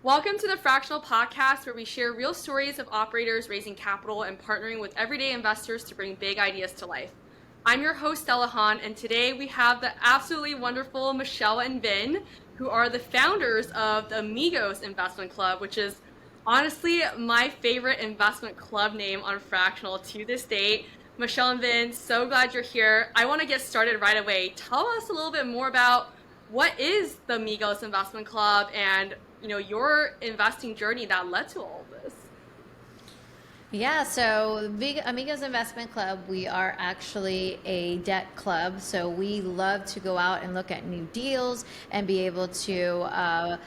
Welcome to the Fractional podcast, where we share real stories of operators raising capital and partnering with everyday investors to bring big ideas to life. I'm your host, Stella Hahn, and today we have the absolutely wonderful Michelle and Vin, who are the founders of the Amigos Investment Club, which is honestly my favorite investment club name on Fractional to this date. Michelle and Vin, so glad you're here. I want to get started right away. Tell us a little bit more about what is the Amigos Investment Club and your investing journey that led to all of this. Yeah, so Big Amigos Investment Club, we are actually a debt club. So we love to go out and look at new deals and be able to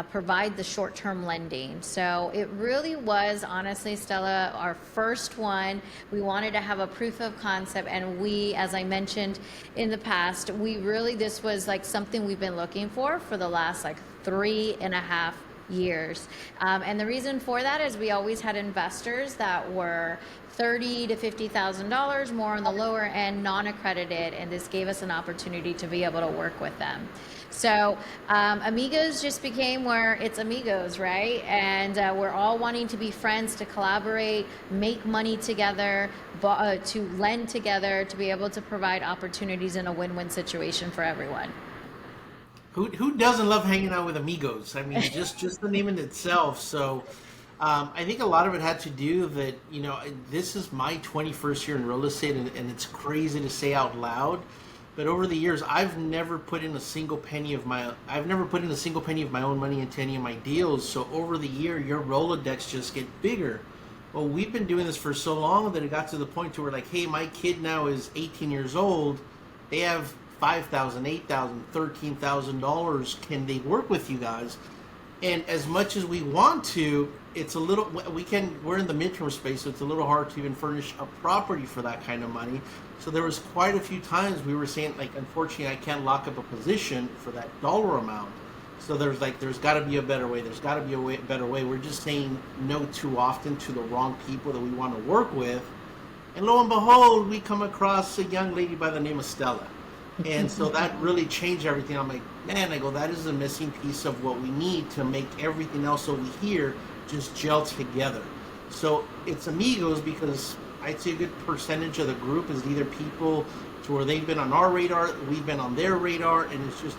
provide the short term lending. So it really was, honestly, Stella, our first one. We wanted to have a proof of concept. And we, as I mentioned in the past, this was like something we've been looking for the last like 3.5 years. And the reason for that is we always had investors that were $30,000 to $50,000 more on the lower end, non-accredited, and this gave us an opportunity to be able to work with them. So Amigos just became where it's Amigos, right? And we're all wanting to be friends, to collaborate, make money together, to lend together, to be able to provide opportunities in a win-win situation for everyone. Who doesn't love hanging out with amigos? I mean, just the name in itself. So, I think a lot of it had to do that. This is my 21st year in real estate, and it's crazy to say out loud. But over the years, I've never put in a single penny of my own money into any of my deals. So over the year, your Rolodex just get bigger. Well, we've been doing this for so long that it got to the point to where, like, hey, my kid now is 18 years old. They have $5,000, $8,000, $13,000. Can they work with you guys? And as much as we want to, it's a little, we're in the midterm space, so it's a little hard to even furnish a property for that kind of money. So there was quite a few times we were saying, like, unfortunately, I can't lock up a position for that dollar amount. So there's got to be a better way. There's got to be better way. We're just saying no too often to the wrong people that we want to work with. And lo and behold, we come across a young lady by the name of Stella. And so that really changed everything. I'm like, man, that is a missing piece of what we need to make everything else over here just gel together. So it's Amigos because I'd say a good percentage of the group is either people to where they've been on our radar, we've been on their radar, and it's just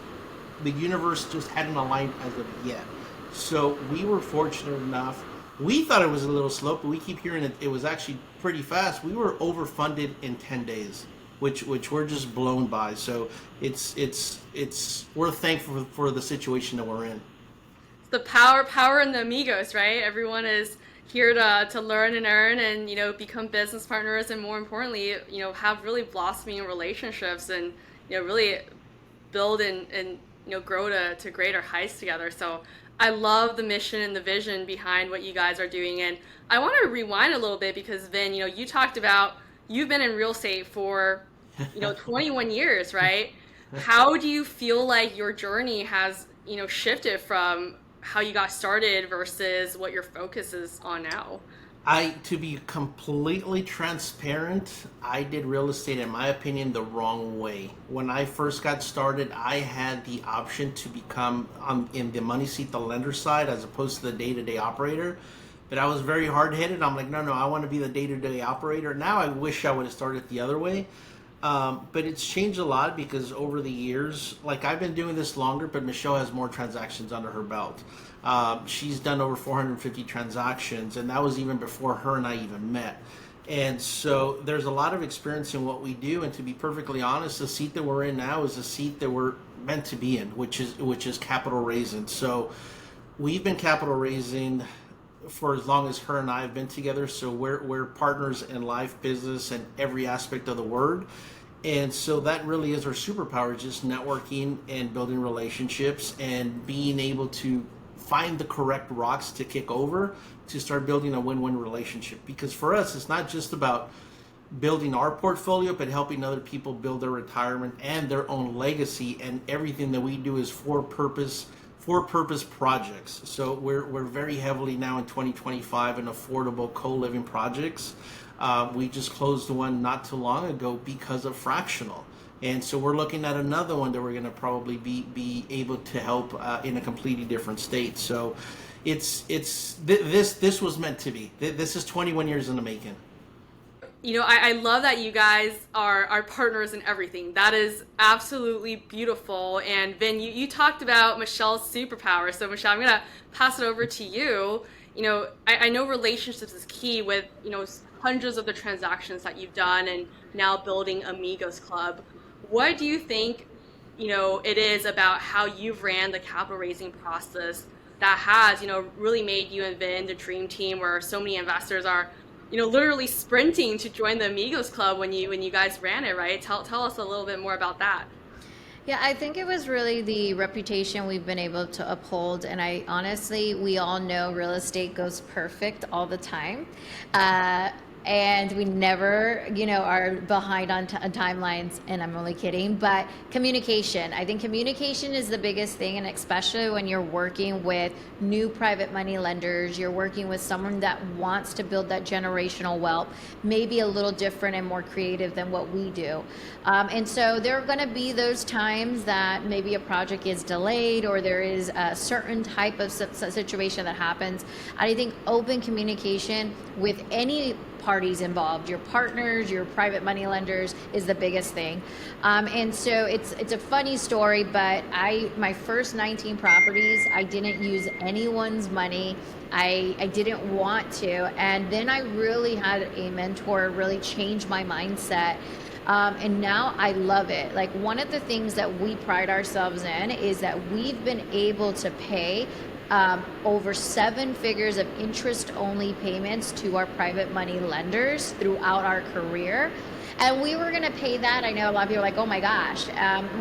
the universe just hadn't aligned as of yet. So we were fortunate enough. We thought it was a little slow, but we keep hearing it was actually pretty fast. We were overfunded in 10 days. Which we're just blown by. So we're thankful for the situation that we're in. It's the power in the Amigos, right? Everyone is here to learn and earn and become business partners, and more importantly, have really blossoming relationships and really build and grow to greater heights together. So I love the mission and the vision behind what you guys are doing. And I want to rewind a little bit because Vin, you talked about you've been in real estate for 21 years, right? How do you feel like your journey has shifted from how you got started versus what your focus is on now? To be completely transparent, I did real estate, in my opinion, the wrong way. When I first got started, I had the option to become in the money seat, the lender side, as opposed to the day-to-day operator. But I was very hard-headed. I'm like, no, I want to be the day-to-day operator. Now I wish I would have started the other way. But it's changed a lot because over the years, like, I've been doing this longer, but Michelle has more transactions under her belt. She's done over 450 transactions, and that was even before her and I even met. And so there's a lot of experience in what we do. And to be perfectly honest, the seat that we're in now is the seat that we're meant to be in, which is capital raising. So we've been capital raising for as long as her and I have been together. So we're partners in life, business, and every aspect of the word. And so that really is our superpower, just networking and building relationships and being able to find the correct rocks to kick over to start building a win-win relationship. Because for us, it's not just about building our portfolio, but helping other people build their retirement and their own legacy. And everything that we do is for purpose projects. So we're very heavily now in 2025 in affordable co-living projects. We just closed one not too long ago because of Fractional. And so we're looking at another one that we're going to probably be able to help in a completely different state. So this was meant to be. This is 21 years in the making. I love that you guys are partners in everything. That is absolutely beautiful. And Vin, you talked about Michelle's superpower. So Michelle, I'm gonna pass it over to you. I know relationships is key with, hundreds of the transactions that you've done and now building Amigos Club. What do you think, it is about how you've ran the capital raising process that has, really made you and Vin the dream team where so many investors are literally sprinting to join the Amigos Club when you guys ran it, right? Tell us a little bit more about that. Yeah, I think it was really the reputation we've been able to uphold. And we all know real estate goes perfect all the time. And we never, are behind on timelines, and I'm only kidding, but communication. I think communication is the biggest thing, and especially when you're working with new private money lenders, you're working with someone that wants to build that generational wealth, maybe a little different and more creative than what we do. And so there are going to be those times that maybe a project is delayed or there is a certain type of situation that happens. I think open communication with any parties involved, your partners, your private money lenders, is the biggest thing. And so it's a funny story, but my first 19 properties, I didn't use anyone's money. I didn't want to. And then I really had a mentor really change my mindset. And now I love it. Like, one of the things that we pride ourselves in is that we've been able to pay over 7 figures of interest-only payments to our private money lenders throughout our career. And we were going to pay that. I know a lot of people are like, oh my gosh,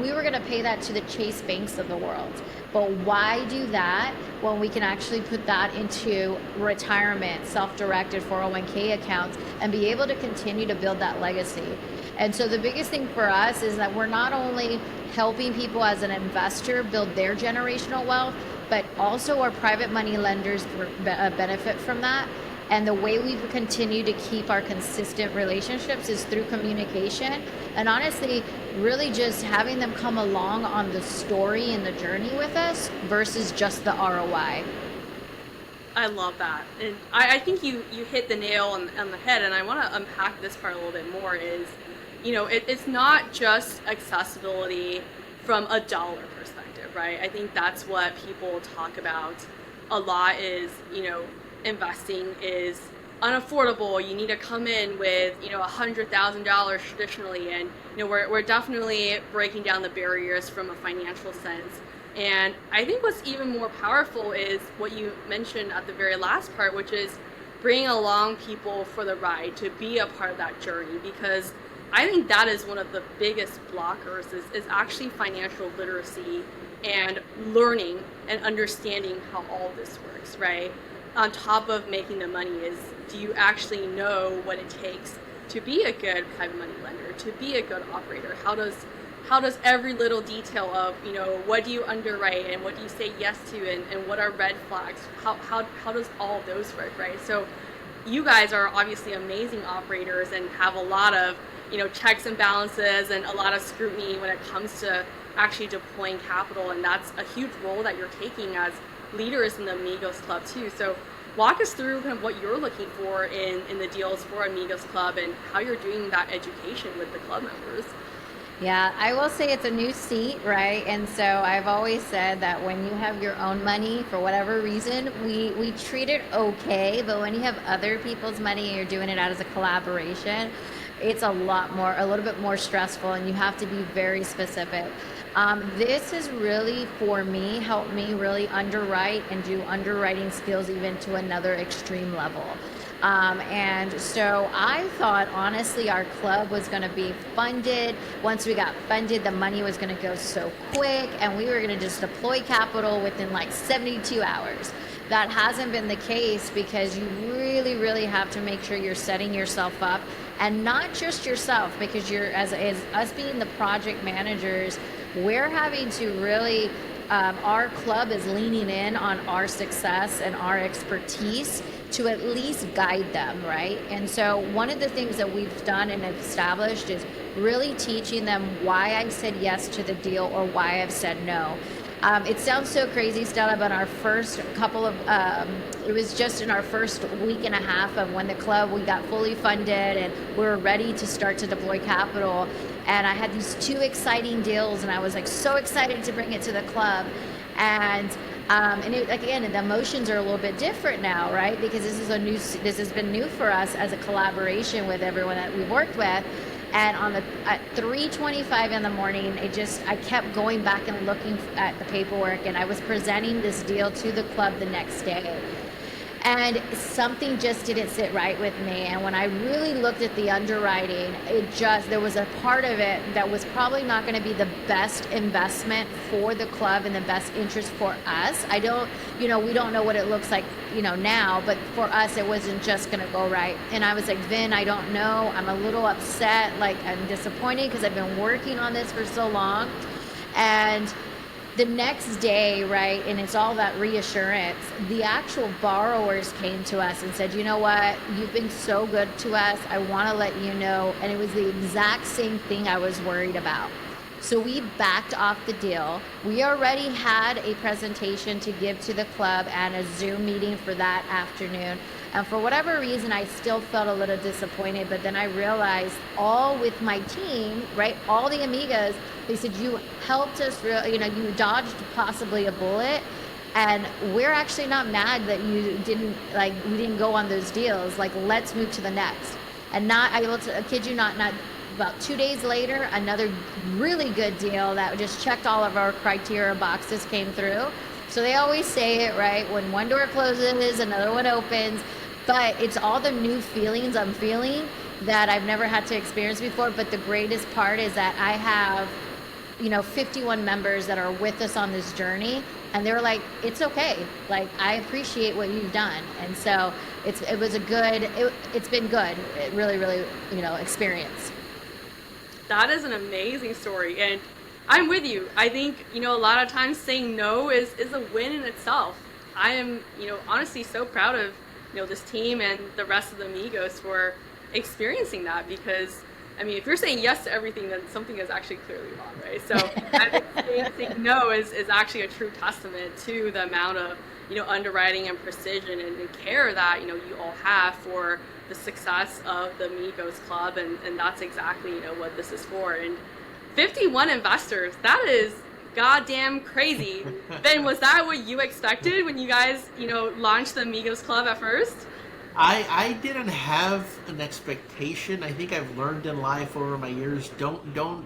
we were going to pay that to the Chase Banks of the world. But why do that when we can actually put that into retirement, self-directed 401k accounts, and be able to continue to build that legacy? And so the biggest thing for us is that we're not only helping people as an investor build their generational wealth, but also our private money lenders benefit from that. And the way we've continued to keep our consistent relationships is through communication. And honestly, really just having them come along on the story and the journey with us versus just the ROI. I love that. And I think you hit the nail on the head. And I want to unpack this part a little bit more is, it's not just accessibility from a dollar perspective, right? I think that's what people talk about a lot is, investing is unaffordable. You need to come in with, $100,000 traditionally. And, we're definitely breaking down the barriers from a financial sense. And I think what's even more powerful is what you mentioned at the very last part, which is bringing along people for the ride to be a part of that journey. Because I think that is one of the biggest blockers is actually financial literacy and learning and understanding how all this works, right? On top of making the money is, do you actually know what it takes to be a good private money lender, to be a good operator? How does every little detail of, what do you underwrite and what do you say yes to and what are red flags? How does all of those work, right? So you guys are obviously amazing operators and have a lot of, checks and balances and a lot of scrutiny when it comes to actually deploying capital. And that's a huge role that you're taking as leaders in the Amigos Club too. So walk us through kind of what you're looking for in the deals for Amigos Club and how you're doing that education with the club members. Yeah, I will say it's a new seat, right? And so I've always said that when you have your own money, for whatever reason, we treat it okay. But when you have other people's money and you're doing it out as a collaboration, it's a little bit more stressful, and you have to be very specific. This has really, for me, helped me really underwrite and do underwriting skills even to another extreme level. And so I thought, honestly, our club was going to be funded. Once we got funded, the money was going to go so quick, and we were going to just deploy capital within like 72 hours. That hasn't been the case because you really, really have to make sure you're setting yourself up, and not just yourself, because you're as us being the project managers, we're having to really, our club is leaning in on our success and our expertise to at least guide them, right? And so one of the things that we've done and established is really teaching them why I said yes to the deal or why I've said no. It sounds so crazy, Stella, but our first couple of, it was just in our first week and a half of when the club, we got fully funded and we were ready to start to deploy capital. And I had these two exciting deals and I was like so excited to bring it to the club. And it, again, the emotions are a little bit different now, right? Because this has been new for us as a collaboration with everyone that we've worked with. And at 3:25 in the morning, I kept going back and looking at the paperwork, and I was presenting this deal to the club the next day. And something just didn't sit right with me. And when I really looked at the underwriting, there was a part of it that was probably not going to be the best investment for the club and the best interest for us. We don't know what it looks like, now, but for us, it wasn't just going to go right. And I was like, Vin, I don't know. I'm a little upset. Like, I'm disappointed because I've been working on this for so long. And the next day, right, and it's all that reassurance, the actual borrowers came to us and said, you know what, you've been so good to us, I want to let you know. And it was the exact same thing I was worried about. So we backed off the deal. We already had a presentation to give to the club and a Zoom meeting for that afternoon. And for whatever reason, I still felt a little disappointed, but then I realized all with my team, right, all the Amigos, they said, you helped us, you dodged possibly a bullet, and we're actually not mad that we didn't go on those deals. Like, let's move to the next. And I will kid you not, about 2 days later, another really good deal that just checked all of our criteria boxes came through. So they always say it, right? When one door closes, another one opens. But it's all the new feelings I'm feeling that I've never had to experience before. But the greatest part is that I have, 51 members that are with us on this journey. And they were like, it's okay. Like, I appreciate what you've done. And so it's been good. It really, really, experience. That is an amazing story. And I'm with you. I think, a lot of times saying no is a win in itself. I am, honestly so proud of, this team and the rest of the Amigos for experiencing that, because, if you're saying yes to everything, then something is actually clearly wrong, right? So I think saying no is actually a true testament to the amount of, underwriting and precision and care that, you all have for the success of the Amigos Club. And that's exactly, what this is for. And 51 investors, that is goddamn crazy. Ben, was that what you expected when you guys, launched the Amigos Club at first? I didn't have an expectation. I think I've learned in life over my years, don't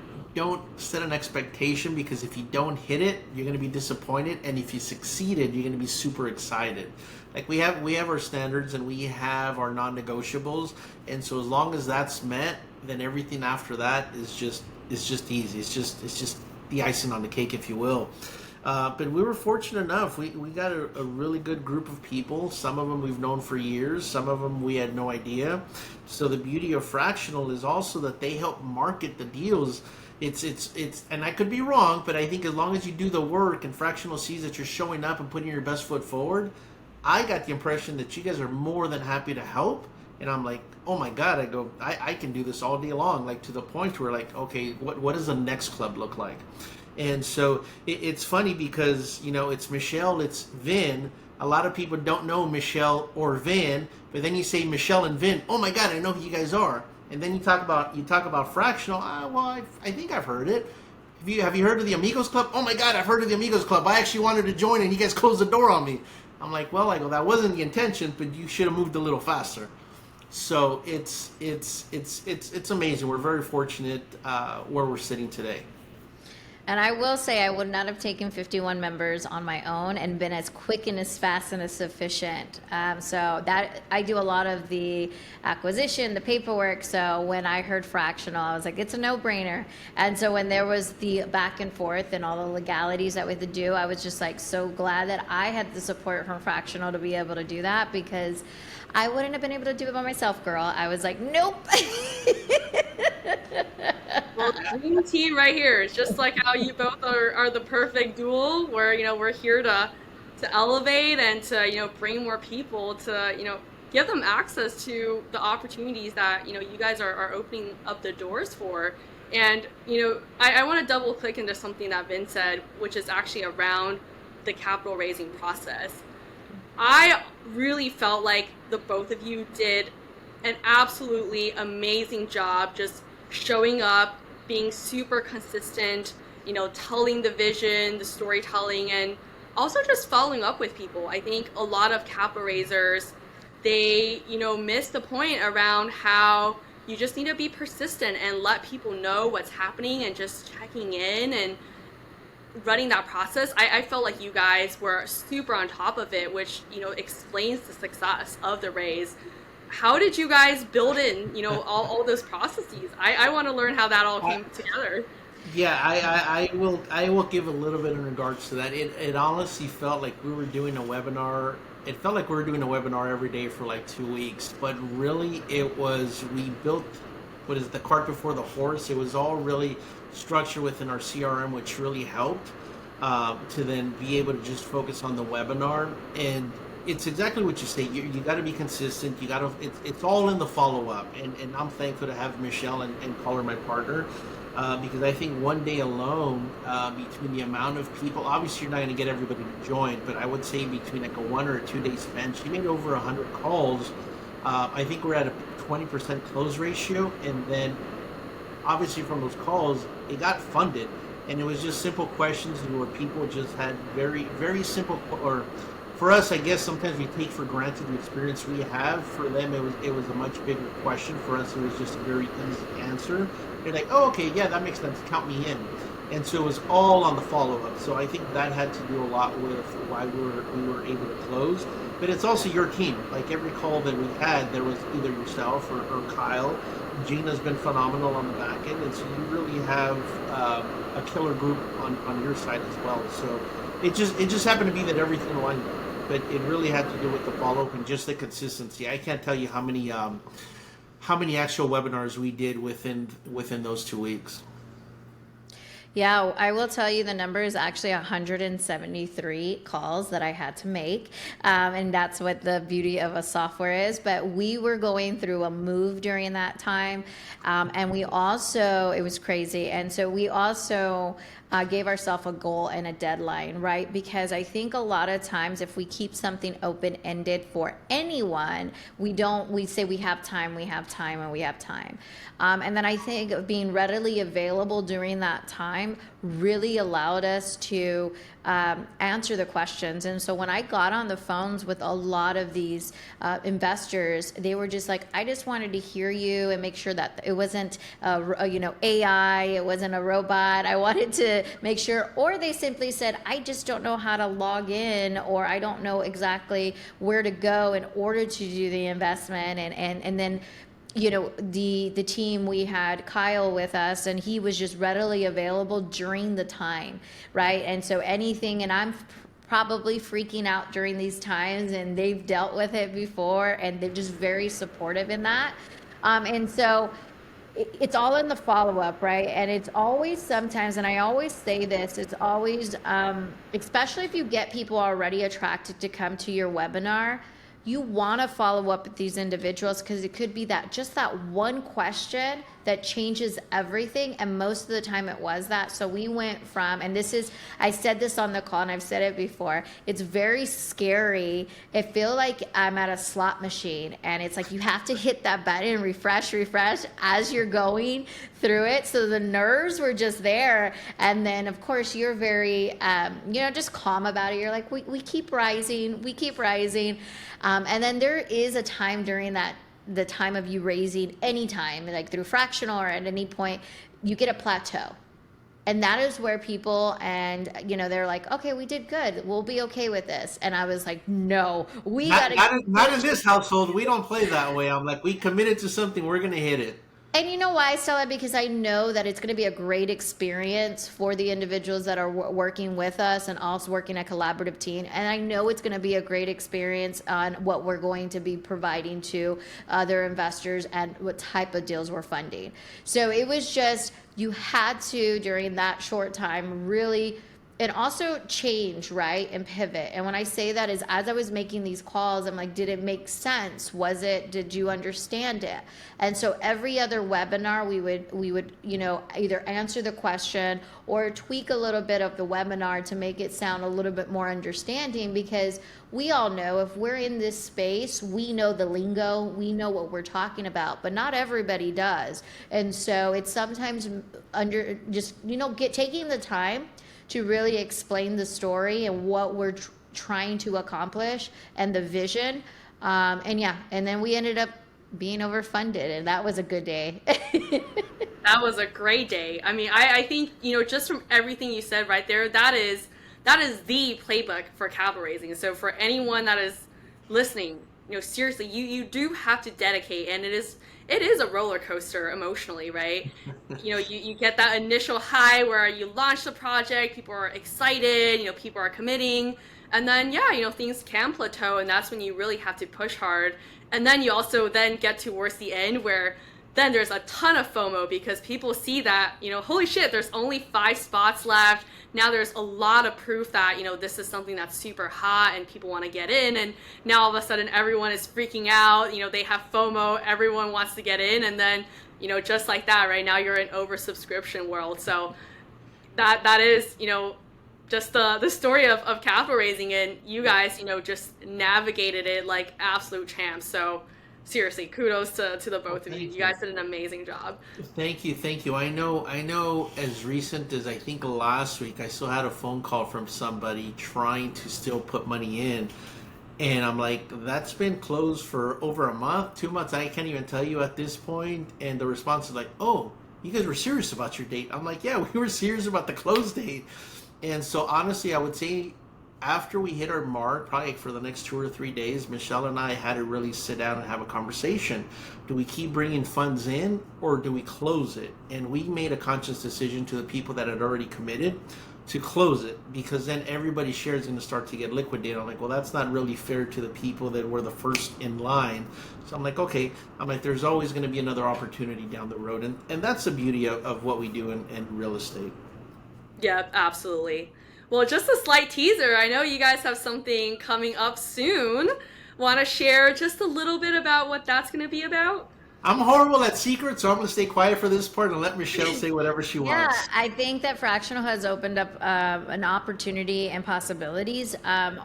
set an expectation, because if you don't hit it, you're going to be disappointed, and if you succeeded, you're going to be super excited. Like, we have our standards and we have our non-negotiables, and so as long as that's met, then everything after that is just easy. It's just the icing on the cake, if you will. But we were fortunate enough. We got a really good group of people. Some of them we've known for years. Some of them we had no idea. So the beauty of Fractional is also that they help market the deals. It's and I could be wrong, but I think as long as you do the work and Fractional sees that you're showing up and putting your best foot forward, I got the impression that you guys are more than happy to help. And I'm like, oh my God, I can do this all day long, like to the point where, like, okay, what does the next club look like? And so it's funny because, it's Michelle, it's Vin. A lot of people don't know Michelle or Vin, but then you say Michelle and Vin. Oh my God, I know who you guys are. And then you talk about Fractional. I think I've heard it. Have you heard of the Amigos Club? Oh my God, I've heard of the Amigos Club. I actually wanted to join, and you guys closed the door on me. I'm like, that wasn't the intention, but you should have moved a little faster. So it's amazing. We're very fortunate where we're sitting today. And I will say I would not have taken 51 members on my own and been as quick and as fast and as sufficient. So that I do a lot of the acquisition, the paperwork. So when I heard Fractional, I was like, it's a no-brainer. And so when there was the back and forth and all the legalities that we had to do, I was just like so glad that I had the support from Fractional to be able to do that, because I wouldn't have been able to do it by myself, girl. I was like, nope. Well, dream team right here. It's just like how you both are the perfect duel, where we're here to elevate and to bring more people to give them access to the opportunities that you guys are opening up the doors for. And, I want to double click into something that Vin said, which is actually around the capital raising process. I really felt like the both of you did an absolutely amazing job just showing up, being super consistent, telling the vision, the storytelling, and also just following up with people. I think a lot of capital raisers, they, miss the point around how you just need to be persistent and let people know what's happening and just checking in and running that process. I felt like you guys were super on top of it, which, explains the success of the raise. How did you guys build in, all those processes? I want to learn how that all came together. Yeah, I will give a little bit in regards to that. It honestly felt like we were doing a webinar. It felt like we were doing a webinar every day for like 2 weeks, but really it was, we built what is the cart before the horse. It was all really structured within our CRM, which really helped to then be able to just focus on the webinar. And it's exactly what you say. You got to be consistent. You got to. It's all in the follow up, and I'm thankful to have Michelle and call her my partner. Because I think one day alone, between the amount of people, obviously you're not going to get everybody to join, but I would say between like a 1 or 2 day span, she made over 100 calls. I think we're at a 20% close ratio, and then obviously from those calls, it got funded, and it was just simple questions where people just had very, very simple, or for us, I guess sometimes we take for granted the experience we have. For them, it was a much bigger question. For us, it was just a very easy answer. They're like, oh, okay, yeah, that makes sense. Count me in. And so it was all on the follow-up. So I think that had to do a lot with why we were able to close. But it's also your team. Like every call that we had, there was either yourself or Kyle. Gina's been phenomenal on the back end. And so you really have a killer group on your side as well. So it just happened to be that everything lined up. But it really had to do with the follow-up and just the consistency. I can't tell you how many actual webinars we did within those 2 weeks. Yeah, I will tell you the number is actually 173 calls that I had to make. And that's what the beauty of a software is. But we were going through a move during that time. And we also, it was crazy. And so we also gave ourselves a goal and a deadline, right? Because I think a lot of times if we keep something open-ended for anyone, we say we have time, and we have time. And then I think being readily available during that time really allowed us to answer the questions. And so when I got on the phones with a lot of these investors, they were just like, I just wanted to hear you and make sure that it wasn't AI, it wasn't a robot. I wanted to make sure, or they simply said, I just don't know how to log in, or I don't know exactly where to go in order to do the investment. And then the team, we had Kyle with us, and he was just readily available during the time, right? And so anything, and I'm probably freaking out during these times, and they've dealt with it before, and they're just very supportive in that. And so it's all in the follow-up, right? And it's always sometimes, and I always say this, it's always, especially if you get people already attracted to come to your webinar, you want to follow up with these individuals, because it could be that just that one question that changes everything. And most of the time it was that. So we went from, and this is, I said this on the call and I've said it before, it's very scary. I feel like I'm at a slot machine, and it's like you have to hit that button, refresh as you're going through it. So the nerves were just there. And then of course you're very, just calm about it. You're like, we keep rising, we keep rising. And then there is a time during the time of you raising, any time, like through Fractional or at any point, you get a plateau. And that is where people, and they're like, okay, we did good, we'll be okay with this. And I was like, no, we gotta not in this household. We don't play that way. I'm like, we committed to something, we're gonna hit it. And you know why, Stella? Because I know that it's going to be a great experience for the individuals that are working with us and also working a collaborative team. And I know it's going to be a great experience on what we're going to be providing to other investors and what type of deals we're funding. So it was just, you had to, during that short time, really and also change, right? And pivot. And when I say that is as I was making these calls, I'm like, did it make sense? Did you understand it? And so every other webinar we would, either answer the question or tweak a little bit of the webinar to make it sound a little bit more understanding, because we all know if we're in this space, we know the lingo, we know what we're talking about, but not everybody does. And so it's sometimes under just, taking the time to really explain the story and what we're trying to accomplish and the vision. And then we ended up being overfunded, and that was a good day. That was a great day. I mean, I think, just from everything you said right there, that is the playbook for capital raising. So for anyone that is listening, seriously, you do have to dedicate, and it is a roller coaster emotionally, right? You get that initial high where you launch the project, people are excited, people are committing, and then yeah, things can plateau, and that's when you really have to push hard. And then you also then get towards the end where then there's a ton of FOMO because people see that, holy shit, there's only 5 spots left. Now there's a lot of proof that, this is something that's super hot and people want to get in. And now all of a sudden everyone is freaking out. They have FOMO. Everyone wants to get in. And then, just like that, right now you're in oversubscription world. So that is, just the story of capital raising, and you guys, just navigated it like absolute champs. So seriously, kudos to the both of you. You guys did an amazing job. Thank you. I know as recent as I think last week, I still had a phone call from somebody trying to still put money in. And I'm like, that's been closed for over a month, 2 months. I can't even tell you at this point. And the response is like, oh, you guys were serious about your date. I'm like, yeah, we were serious about the close date. And so honestly, I would say after we hit our mark, probably for the next 2 or 3 days, Michelle and I had to really sit down and have a conversation. Do we keep bringing funds in or do we close it? And we made a conscious decision to the people that had already committed to close it, because then everybody's share is going to start to get liquidated. I'm like, well, that's not really fair to the people that were the first in line. So I'm like, okay, there's always going to be another opportunity down the road. And that's the beauty of what we do in real estate. Yeah, absolutely. Well, just a slight teaser. I know you guys have something coming up soon. Want to share just a little bit about what that's going to be about? I'm horrible at secrets, so I'm going to stay quiet for this part and let Michelle say whatever she Yeah, wants. I think that Fractional has opened up an opportunity and possibilities.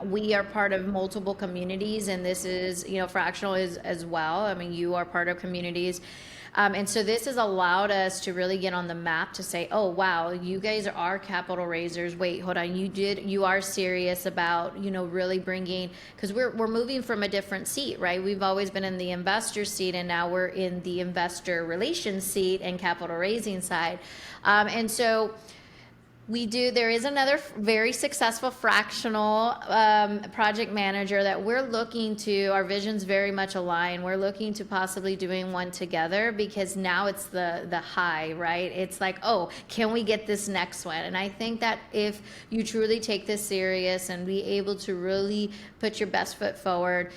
We are part of multiple communities, and this is, Fractional is as well. I mean, you are part of communities. And so this has allowed us to really get on the map to say, oh, wow, you guys are capital raisers. Wait, hold on. You are serious about, really bringing, because we're moving from a different seat, right? We've always been in the investor seat, and now we're in the investor relations seat and capital raising side. And so there is another very successful fractional project manager that we're looking to, our visions very much align. We're looking to possibly doing one together, because now it's the high, right? It's like, oh, can we get this next one? And I think that if you truly take this serious and be able to really put your best foot forward,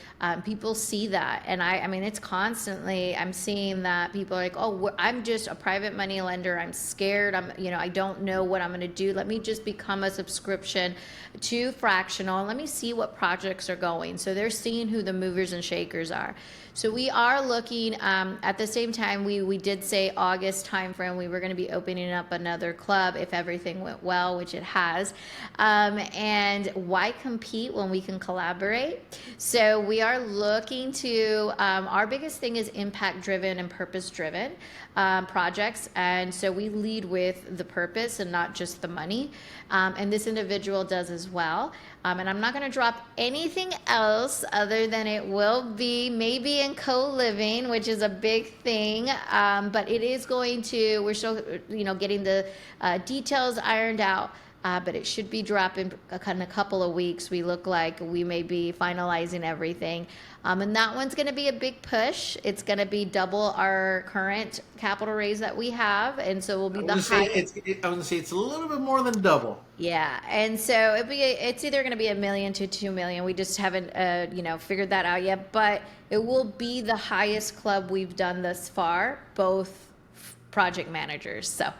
people see that. And I mean, it's constantly, I'm seeing that people are like, oh, I'm just a private money lender. I'm scared. I don't know what I'm going to do. Let me just become a subscription to Fractional and let me see what projects are going. So they're seeing who the movers and shakers are. So we are looking, at the same time, we did say August timeframe, we were going to be opening up another club if everything went well, which it has. And why compete when we can collaborate? So we are looking to, our biggest thing is impact driven and purpose driven projects. And so we lead with the purpose and not just the money. And this individual does as well. And I'm not going to drop anything else other than it will be maybe in co-living, which is a big thing. But it is going to, we're still, getting the details ironed out. But it should be dropping in a couple of weeks. We look like we may be finalizing everything. And that one's going to be a big push. It's going to be double our current capital raise that we have. And so we'll be the highest. I was going to say it's a little bit more than double. Yeah. And so it's either going to be $1 million to $2 million. We just haven't, figured that out yet. But it will be the highest club we've done thus far, both project managers. So.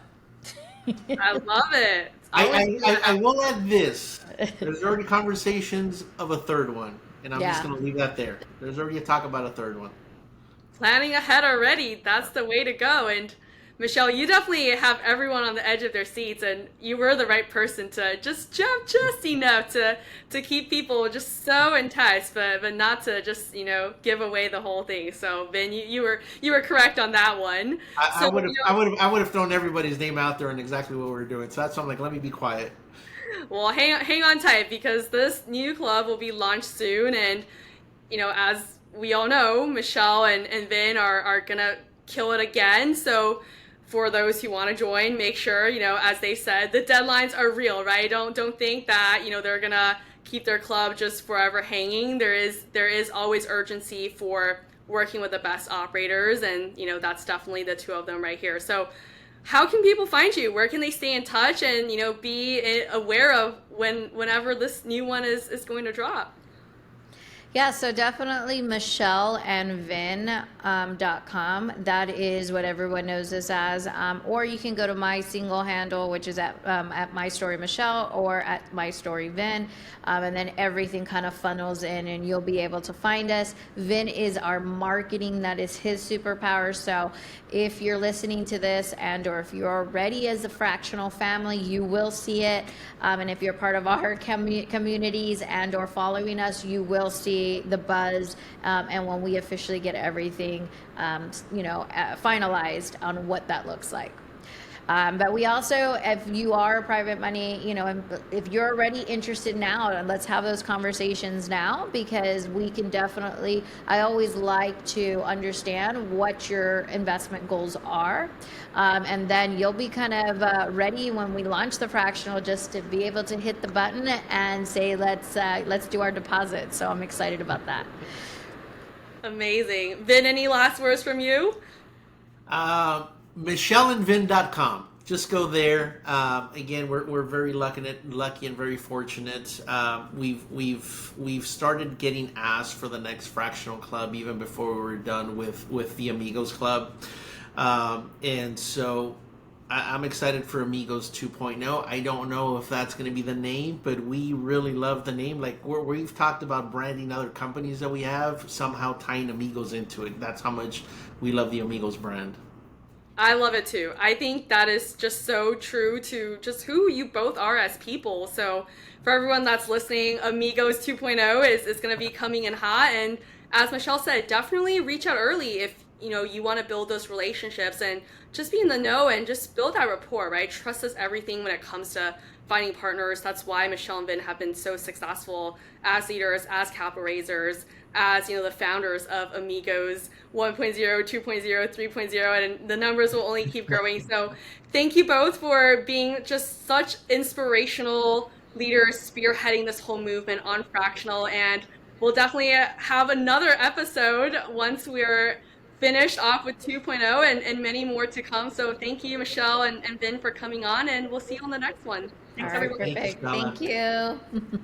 I love it. always I will add this. There's already conversations of a third one, and I'm just Yeah. going to leave that there. There's already a talk about a third one. planning ahead already. That's the way to go. And Michelle, you definitely have everyone on the edge of their seats, and you were the right person to just jump just enough to keep people just so enticed, but not to just give away the whole thing. So Ben, you were correct on that one. I So would have I would have thrown everybody's name out there and exactly what we were doing. So that's why I'm like, let me be quiet. well, hang on tight because this new club will be launched soon, and as we all know, Michelle and Vin are gonna kill it again. So for those who want to join, make sure, as they said, the deadlines are real, right? Don't think that, they're gonna keep their club just forever hanging. There is always urgency for working with the best operators, and that's definitely the two of them right here. So how can people find you? Where can they stay in touch and be aware of whenever this new one is going to drop? Yeah, so definitely michelleandvin.com. That is what everyone knows this as. Or you can go to my single handle, which is at My Story Michelle or at My Story Vin. And then everything kind of funnels in and you'll be able to find us. Vin is our marketing. That is his superpower. So if you're listening to this and or if you're already as a Fractional family, you will see it. And if you're part of our communities and or following us, you will see the buzz and when we officially get everything finalized on what that looks like. But we also, if you are private money, if you're already interested now, let's have those conversations now because we can definitely, I always like to understand what your investment goals are. And then you'll be kind of ready when we launch the fractional just to be able to hit the button and say, let's do our deposit. So I'm excited about that. Amazing. Vin, any last words from you? MichelleandVin.com. Just go there. Again, we're very lucky and very fortunate. We've started getting asked for the next fractional club even before we were done with the Amigos Club, and so I'm excited for Amigos 2.0. I don't know if that's going to be the name, but we really love the name. Like we've talked about branding other companies that we have, somehow tying Amigos into it. That's how much we love the Amigos brand. I love it too. I think that is just so true to just who you both are as people. So for everyone that's listening, Amigos 2.0 is going to be coming in hot. And as Michelle said, definitely reach out early if you want to build those relationships and just be in the know and just build that rapport, right? Trust is everything when it comes to finding partners. That's why Michelle and Vin have been so successful as leaders, as capital raisers, as the founders of Amigos 1.0, 2.0, 3.0, and the numbers will only keep growing. So thank you both for being just such inspirational leaders spearheading this whole movement on Fractional, and we'll definitely have another episode once we're finished off with 2.0 and many more to come. So thank you, Michelle and Vin, for coming on, and we'll see you on the next one. All Thanks, right, everyone. Thank you, perfect. Stella. Thank you.